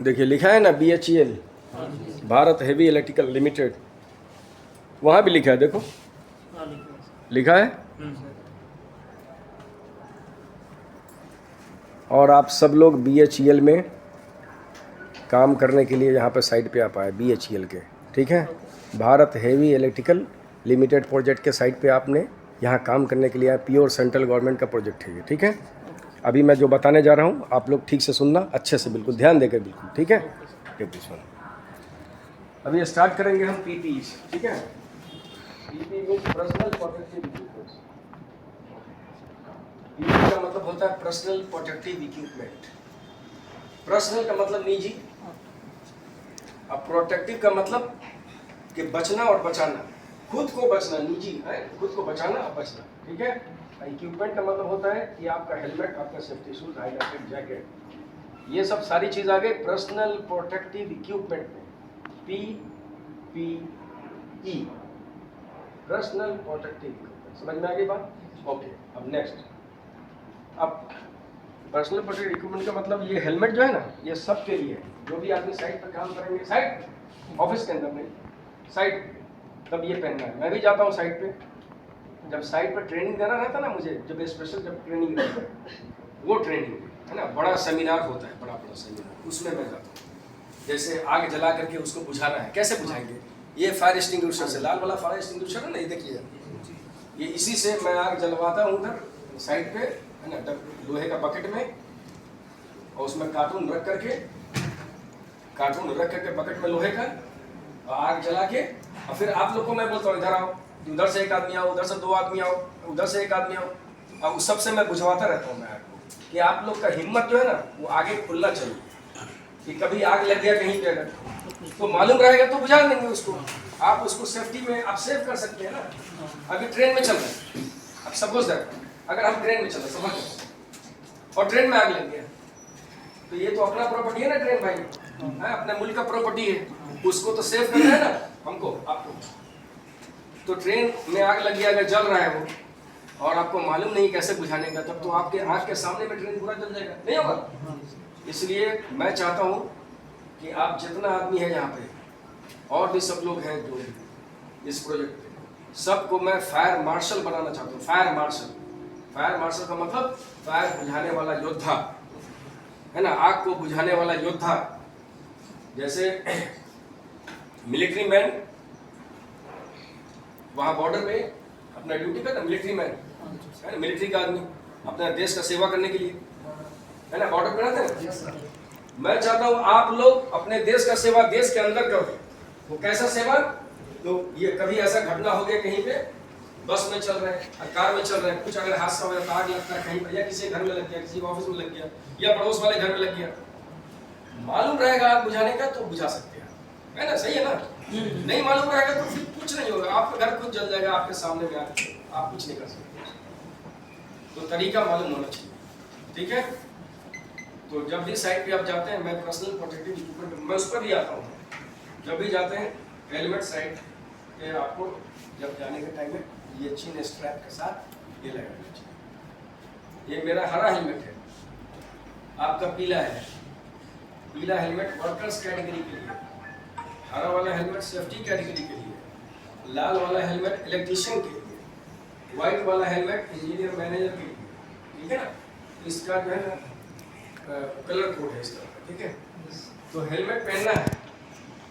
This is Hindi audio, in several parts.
देखिए लिखा है ना BHEL, Bharat heavy electrical limited, वहाँ भी लिखा है, देखो लिखा है। और आप सब लोग BHEL में काम करने के लिए यहाँ पे साइट पे आ पाए, BHEL के, ठीक है। Bharat heavy electrical limited project के साइट पे आपने यहाँ काम करने के लिए आए, प्योर सेंट्रल गवर्नमेंट का प्रोजेक्ट है ये, ठीक है। अभी मैं जो बताने जा रहा हूँ आप लोग ठीक से सुनना, अच्छे से बिल्कुल ध्यान देकर, बिल्कुल ठीक है। ठीक है, सुनो। अभी स्टार्ट करेंगे हम PPE से, ठीक है। PPE means personal protective equipments. PPE का मतलब होता है पर्सनल प्रोटेक्टिव इक्विपमेंट। पर्सनल का मतलब निजी, अब प्रोटेक्टिव का मतलब कि बचना और बचाना, खुद को बचना, निजी है, खुद को बचाना और बचना, ठीक है। इक्विपमेंट का मतलब होता है कि आपका हेलमेट, आपका सेफ्टी शूज, हाइड्रेटेड जैकेट, ये सब सारी चीज आ गई पर्सनल प्रोटेक्टिव इक्विपमेंट में, PPE, पर्सनल प्रोटेक्टिव इक्विपमेंट। समझ में आ गई बात? ओके, अब नेक्स्ट, अब पर्सनल प्रोटेक्टिव इक्विपमेंट का मतलब ये हेलमेट जो है ना, ये सब के लिए है। जो भी आदमी साइट पर काम करेंगे, साइट ऑफिस के अंदर नहीं, साइट, तब ये पहनना है। मैं भी जाता हूँ साइट पे, जब साइट पर ट्रेनिंग देना रहता ना मुझे, जब स्पेशल जब ट्रेनिंग रहता है, वो ट्रेनिंग है ना, बड़ा सेमिनार होता है, बड़ा बड़ा सेमिनार, उसमें मैं जाता हूँ। जैसे आग जला करके उसको बुझाना है, कैसे बुझाएंगे? ये फायर एक्सटिंग्विशर से, लाल वाला फायर एक्सटिंग्विशर है ना, ये देखिए, ये इसी से मैं आग जलवाता हूँ उधर साइट पे, है ना, लोहे का बकेट में, और उसमें कार्टून रख करके बकेट में लोहे का, और आग जला के, और फिर आप लोग को मैं बोलता हूँ इधर आओ, उधर से एक आदमी आओ, उधर से 2 आदमी आओ, उधर से 1 आदमी आओ, और उस सबसे मैं बुझवाता रहता हूँ मैं आपको, कि आप लोग का हिम्मत जो है ना वो आगे खुलना चाहिए, कि कभी आग लग गया कहीं पे अगर तो मालूम रहेगा तो बुझा लेंगे उसको, आप उसको सेफ्टी में आप सेव कर सकते हैं ना। अभी ट्रेन में चल रहे हैं, अब सपोज दैट अगर हम ट्रेन में चल रहे समझ, और ट्रेन में आग लग गया, तो ये तो अपना प्रॉपर्टी है ना, ट्रेन भाई है, अपने मुल्क का प्रॉपर्टी है, उसको तो सेव करना है ना हमको, आपको। तो ट्रेन में आग लग गया, अगर जल रहा है वो, और आपको मालूम नहीं कैसे बुझाने का, तब तो आपके आँख के सामने में ट्रेन पूरा जल जाएगा, नहीं होगा। इसलिए मैं चाहता हूँ कि आप जितना आदमी है यहाँ पे, और भी सब लोग हैं जो इस प्रोजेक्ट पे, सबको मैं फायर मार्शल बनाना चाहता हूँ। फायर मार्शल का मतलब फायर बुझाने वाला योद्धा, है ना, आग को बुझाने वाला योद्धा। जैसे मिलिट्री मैन वहाँ बॉर्डर पे अपना ड्यूटी करता, मिलिट्री मैन है ना, मिलिट्री का आदमी अपना देश का सेवा करने के लिए, है ना, बॉर्डर पे रहते हैं। मैं चाहता हूँ आप लोग अपने देश का सेवा देश के अंदर करो। वो कैसा सेवा? तो ये कभी ऐसा घटना हो गया कहीं पे, बस में चल रहे हैं, कार में चल रहे हैं, कुछ अगर हादसा हो जाता, आग लगता है कहीं पर, या किसी घर में लग गया, किसी ऑफिस में लग गया, या पड़ोस वाले घर में लग गया, मालूम रहेगा आग बुझाने का तो बुझा सकते हैं, है ना, सही है ना। नहीं मालूम रहेगा तो फिर कुछ नहीं होगा, आपका घर खुद जल जाएगा आपके सामने में, आप कुछ नहीं कर सकते। तो तरीका मालूम होना चाहिए, ठीक है। तो जब भी साइट पे आप जाते हैं, मैं पर्सनल प्रोटेक्टिव इक्विपमेंट मैं उस पर भी आता हूँ। जब भी जाते हैं हेलमेट साइट पे आपको जब जाने के टाइम में ये चीन स्ट्रैप के साथ ये लगाना चाहिए। ये मेरा हरा हेलमेट है, आपका पीला है। पीला हेलमेट वर्कर्स कैटेगरी के लिए, हरा वाला हेलमेट सेफ्टी कैटेगरी के लिए, लाल वाला हेलमेट इलेक्ट्रीशियन के लिए, व्हाइट वाला हेलमेट इंजीनियर मैनेजर के लिए, ठीक है ना। इसका जो है ना कलर कोड है इस तरह का, ठीक है। तो हेलमेट पहनना है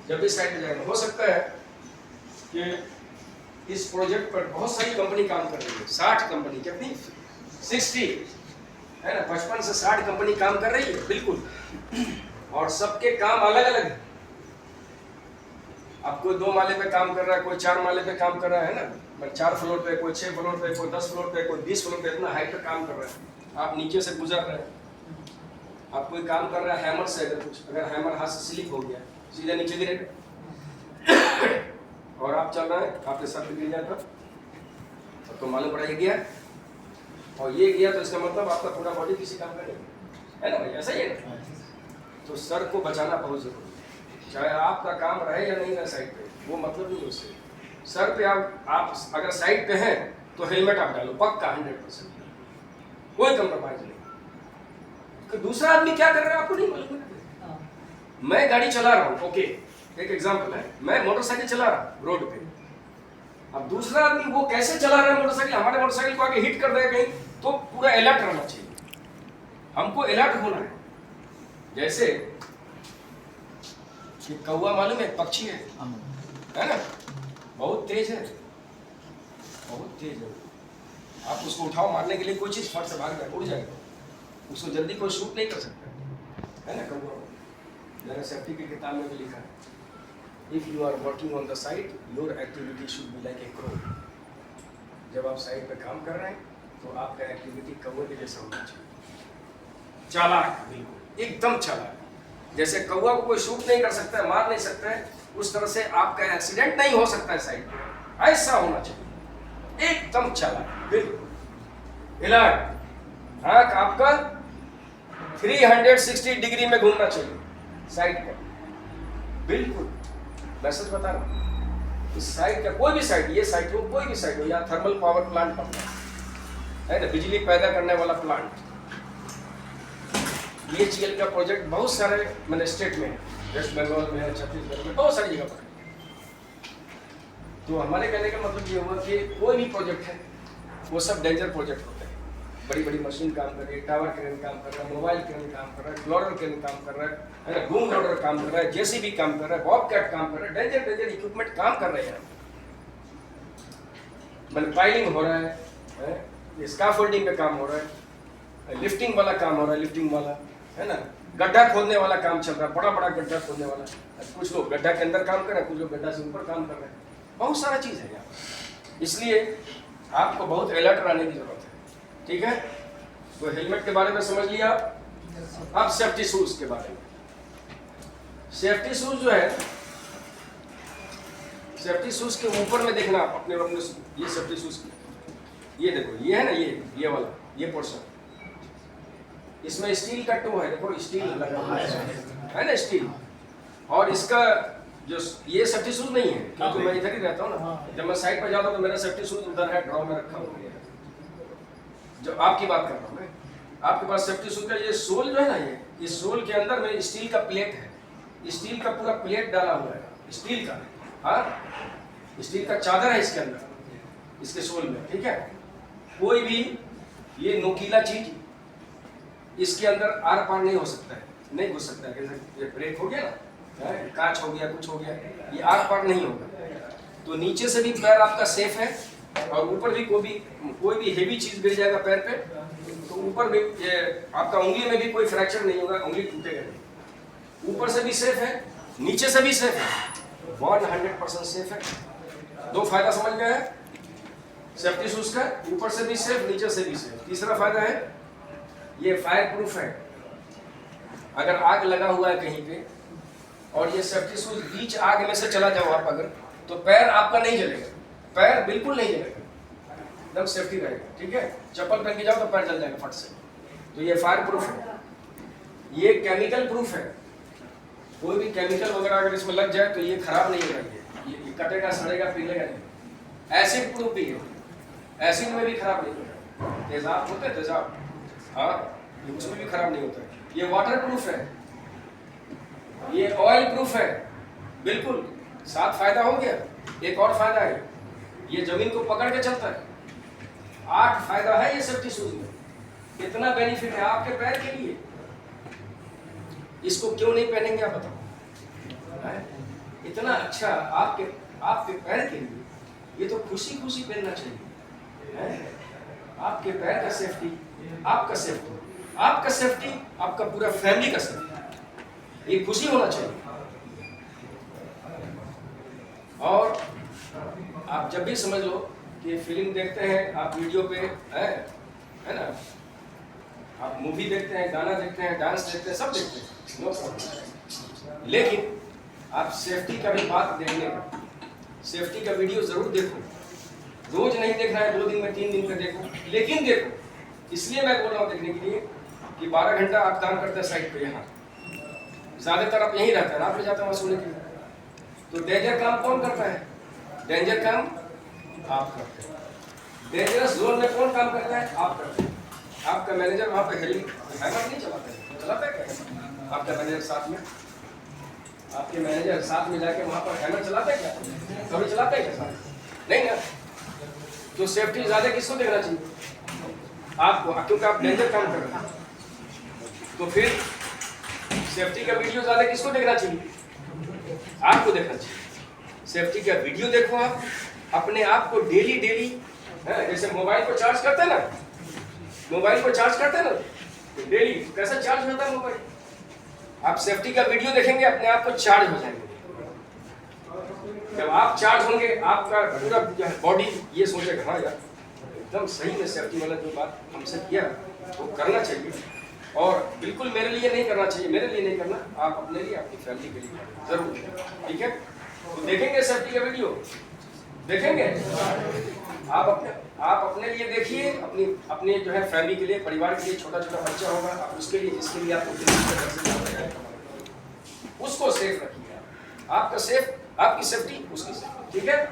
जब भी साइड पे जाएगा। हो सकता है कि इस प्रोजेक्ट पर बहुत सारी कंपनी काम कर रही है, 60 कंपनी, कितनी? 60, है ना, 55 से 60 कंपनी काम कर रही है, बिल्कुल, और सबके काम अलग अलग है। अब कोई 2 माले पे काम कर रहा है, कोई 4 माले पे काम कर रहा है ना, 4 फ्लोर पे, कोई 6 फ्लोर पे, कोई 10 फ्लोर पे, कोई 20 फ्लोर पे, इतना हाइट पे काम कर रहा है। आप नीचे से गुजर रहे हैं, आप कोई काम कर रहा है हैमर से, अगर हैमर हाथ से स्लिप हो गया, सीधा नीचे गिरेगा, और आप चल रहे हैं, आपके सर पे गिर जाता, तब तो मालूम पड़ा ये गया, और ये गया तो इसका मतलब आपका पूरा बॉडी किसी काम का नहीं है ना भाई, ऐसा ही है ना। तो सर को बचाना बहुत जरूरी है, चाहे आपका काम रहे या नहीं रहे साइड पे, वो मतलब नहीं उससे। सर पे आप अगर साइड पे हैं तो हेलमेट आप डालो पक्का, 100%, कोई कंप्रोमाइज नहीं। तो दूसरा आदमी क्या कर रहा है आपको नहीं मालूम है, मैं गाड़ी चला रहा हूँ, ओके, एक एग्जांपल है, मैं मोटरसाइकिल चला रहा हूँ रोड पे, अब दूसरा आदमी वो कैसे चला रहा है मोटरसाइकिल, हमारे मोटरसाइकिल को आगे हिट कर देगा कहीं, तो पूरा अलर्ट रहना चाहिए, हमको अलर्ट होना है। जैसे कि कौवा मालूम है, पक्षी है ना, बहुत तेज है, बहुत तेज है, आप उसको उठाओ मारने के लिए, कोई चीज फट से भाग जाएगा, उड़ जाएगा, उसको जल्दी कोई शूट नहीं कर सकता है ना कौवा। मेरा सेफ्टी की किताब में भी लिखा है, if you are working on the site your activity should be like a crow. जब आप साइट पे काम कर रहे हैं तो आपका एक्टिविटी कौवे के जैसा होना चाहिए, चालाक, बिल्कुल एकदम चालाक। जैसे कौवा को कोई शूट नहीं कर सकता है, मार नहीं सकता है, उस तरह से आपका एक्सीडेंट नहीं हो सकता है साइड पे, ऐसा होना चाहिए, एकदम चालाक, बिल्कुल अलर्ट। आंख आपका 360 डिग्री में घूमना चाहिए साइड पर, बिल्कुल। मैं सच बता रहा हूँ, इस साइड का कोई भी साइड, ये साइड हो, कोई भी साइड हो, या थर्मल पावर प्लांट है ना, बिजली पैदा करने वाला प्लांट, BHEL का प्रोजेक्ट बहुत सारे मैंने स्टेट में, वेस्ट बंगाल में, छत्तीसगढ़ में, बहुत सारी जगह पर। तो हमारे कहने का मतलब ये हुआ कि कोई भी प्रोजेक्ट है वो सब डेंजर प्रोजेक्ट होते हैं। बड़ी बड़ी मशीन काम कर रही है, टावर क्रेन काम कर रहा है, मोबाइल क्रेन काम कर रहा है, लोडर क्रेन काम कर रहा है ना, बूम लोडर काम कर रहा है, JCB काम कर रहा है, बॉबकैट काम कर रहा है, डेंजर डेंजर इक्विपमेंट काम कर रहे हैं। मैंने पाइलिंग हो रहा है, स्काफोल्डिंग का काम हो रहा है, लिफ्टिंग वाला काम हो रहा है, लिफ्टिंग वाला है ना, गड्ढा खोदने वाला काम चल रहा है, बड़ा बड़ा गड्ढा खोदने वाला, कुछ लोग गड्ढा के अंदर काम कर रहे हैं, कुछ लोग गड्ढा से ऊपर काम कर रहे हैं, बहुत सारा चीज है यहाँ। इसलिए आपको बहुत अलर्ट रहने की जरूरत है, ठीक है। तो हेलमेट के बारे में समझ लिया। अब सेफ्टी शूज के बारे में, सेफ्टी शूज जो है, सेफ्टी शूज के ऊपर में देखना आप अपने ये सेफ्टी शूज, ये देखो, ये है ना, ये वाला, ये पोर्शन, इसमें स्टील का टो है, देखो स्टील लगा हुआ है ना, स्टील। और इसका जो ये सेफ्टी शूज नहीं है, क्योंकि मैं इधर ही रहता हूँ ना, जब मैं साइड पर जाता हूँ तो मेरा सेफ्टी शूज उधर है, ड्रॉ में रखा हुआ है। जो आपकी बात कर रहा हूँ मैं, आपके पास सेफ्टी शूज का ये सोल जो है ना, ये इस सोल के अंदर में स्टील का प्लेट है, स्टील का पूरा प्लेट डाला हुआ है, स्टील का, हाँ, स्टील का चादर है इसके अंदर, इसके सोल में, ठीक है। कोई भी ये नोकीला चीज इसके अंदर आर पार नहीं हो सकता है, नहीं घुस सकता है। जैसे ये ब्रेक हो गया ना, कांच हो गया, कुछ हो गया, ये आर पार नहीं होगा। तो नीचे से भी पैर आपका सेफ है, और ऊपर भी कोई भी हेवी चीज गिर जाएगा पैर पे, तो ऊपर भी ये आपका उंगली में भी कोई फ्रैक्चर नहीं होगा, उंगली टूटेगा नहीं। ऊपर से भी सेफ है, नीचे से भी सेफ है, 100% सेफ है। दो फायदा समझ गए हैं सेफ्टी शूज का, ऊपर से भी सेफ, नीचे से भी सेफ। तीसरा फायदा है ये फायर प्रूफ है, अगर आग लगा हुआ है कहीं पे और ये सेफ्टी शूज बीच आग में से चला जाओ आप अगर, तो पैर आपका नहीं जलेगा, पैर बिल्कुल नहीं जलेगा, एकदम सेफ्टी रहेगा, ठीक है। चप्पल पहन के जाओ तो पैर जल जाएगा फट से। तो ये फायर प्रूफ है, ये केमिकल प्रूफ है, कोई भी केमिकल वगैरह अगर इसमें लग जाए तो ये खराब नहीं होगा, ये कटेगा, सड़ेगा, पिघलेगा नहीं। एसिड प्रूफ भी है, एसिड में भी खराब नहीं होगा, तेजाब होते हैं तेजाब, हाँ, ये उसमें भी खराब नहीं होता है। ये वाटर प्रूफ है, ये ऑयल प्रूफ है, बिल्कुल। 7 फायदा हो गया, एक और फायदा है, ये जमीन को पकड़ के चलता है। 8 फायदा है ये सेफ्टी शूज में, कितना बेनिफिट है आपके पैर के लिए। इसको क्यों नहीं पहनेंगे आप बताओ, इतना अच्छा आपके पैर के लिए, ये तो खुशी खुशी पहनना चाहिए। आपके पैर का सेफ्टी, आपका सेफ्टी, आपका सेफ्टी, आपका पूरा फैमिली का सेफ्टी, ये खुशी होना चाहिए। और आप जब भी समझ लो कि फिल्म देखते हैं आप, वीडियो पे है ना, आप मूवी देखते हैं, गाना देखते हैं, डांस देखते हैं, सब देखते हैं, नो प्रॉब्लम। लेकिन आप सेफ्टी का भी बात देखने का, सेफ्टी का वीडियो जरूर देखो, रोज नहीं देखना है, 2 दिन में 3 दिन में देखो, लेकिन देखो। इसलिए मैं बोल रहा हूँ देखने के लिए कि 12 घंटा आप काम करते हैं साइड पे, यहाँ ज्यादातर आप यहीं रहते हैं, रात में जाते हैं वहाँ सोने के लिए। तो डेंजर काम कौन करता है? डेंजर काम आप करते हैं। डेंजरस जोन में कौन काम करता है? आप करते हैं। आपका मैनेजर वहाँ पे हैमर नहीं चलाता है क्या? आपका मैनेजर साथ में आपके मैनेजर साथ में जाके वहाँ पर हैमर चलाते हैं क्या? कभी चलाते हैं क्या साथ? नहीं ना। तो सेफ्टी ज़्यादा किसको देखना चाहिए? आपको, क्योंकि आप डेंजर काम कर रहे हैं। तो फिर सेफ्टी का वीडियो ज़्यादा किसको देखना चाहिए? आपको देखना चाहिए। सेफ्टी का वीडियो देखो आप, अपने आप को डेली जैसे मोबाइल को चार्ज करते हैं ना, तो डेली कैसा चार्ज होता है मोबाइल? आप सेफ्टी का वीडियो देखेंगे, अपने आप को चार्ज हो जाएंगे। जब आप चार्ज होंगे, आपका पूरा बॉडी ये सोचेगा हाँ यार एकदम सही में सेफ्टी वाला जो बात हमसे किया वो करना चाहिए, और बिल्कुल मेरे लिए नहीं करना चाहिए, मेरे लिए नहीं करना, आप अपने लिए, अपनी फैमिली के लिए जरूर। ठीक है, तो देखेंगे सेफ्टी का वीडियो, देखेंगे आप अपने लिए देखिए, अपने जो है फैमिली के लिए, परिवार के लिए, छोटा बच्चा होगा आप उसके लिए, जिसके लिए आपको उसको सेफ रखिए। आपकी सेफ्टी उसकी सेफ्टी। ठीक है,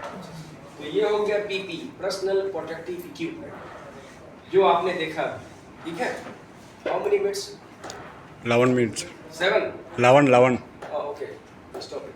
तो ये हो गया पीपी, पर्सनल प्रोटेक्टिव इक्विपमेंट, जो आपने देखा। ठीक है, how many minutes? 11 minutes. 7? 11. Okay, stop it.